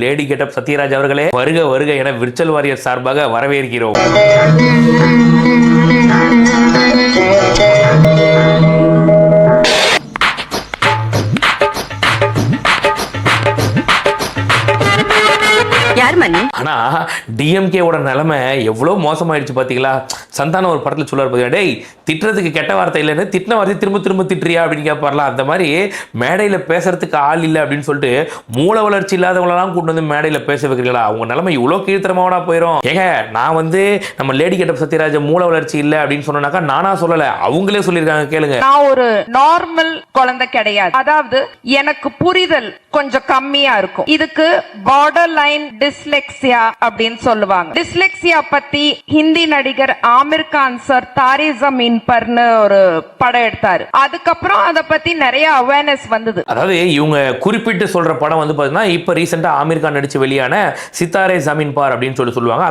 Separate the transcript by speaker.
Speaker 1: Lady getup Sathyaraj அவர்களே வருக வருக என விர்ச்சுவல் வாரியர் சார்பாக வரவேற்கிறோம். ஆனா டிஎம்கேவோட நிலைமை எவ்வளவு மோசமாயிடுச்சு பாத்தீங்களா? சந்தானம் ஒரு படத்துல சொல்லுவார் பாத்தீங்களா, டேய் திட்டுறதுக்கு கெட்ட வார்த்தை இல்லைன்னு திட்டின வார்த்தை திரும்ப திரும்ப திட்டுறியா அப்படின்னு கேட்பார்லாம். அந்த மாதிரி மேடையில பேசுறதுக்கு ஆள் இல்லை அப்படின்னு சொல்லிட்டு மூல வளர்ச்சி இல்லாதவங்களெல்லாம் கூட்டு வந்து மேடையில பேச வைக்கிறீங்களா? அவங்க நிலைமை இவ்வளவு கீழ்த்தரமாவனா போயிடும். ஏங்க நான் நம்ம லேடி கெட்டப் சத்யராஜ் மூல வளர்ச்சி இல்லை அப்படின்னு சொன்னாக்கா நானா சொல்லல, அவங்களே சொல்லியிருக்காங்க, கேளுங்க.
Speaker 2: நான் ஒரு நார்மல் குழந்தை கிடையாது. அதாவது எனக்கு புரிதல் கொஞ்சம் கம்மியா இருக்கும். இதுக்கு பார்டர் லைன் டிஸ்லெக்சியா அப்படின்னு சொல்லுவாங்க. டிஸ்லெக்சியா பத்தி ஹிந்தி நடிகர் ஆமிர் கான் சார் தாரே ஜமீன் பர்னு ஒரு படம் எடுத்தாரு. அதுக்கப்புறம் அத பத்தி நிறைய அவேர்னஸ் வந்தது.
Speaker 1: அதாவது இவங்க குறிப்பிட்டு சொல்ற படம் பாத்தீங்கன்னா இப்ப ரீசெண்டா ஆமிர் கான் நடிச்சு வெளியான சித்தாரே ஜமீன் பார் அப்படின்னு சொல்லுவாங்க.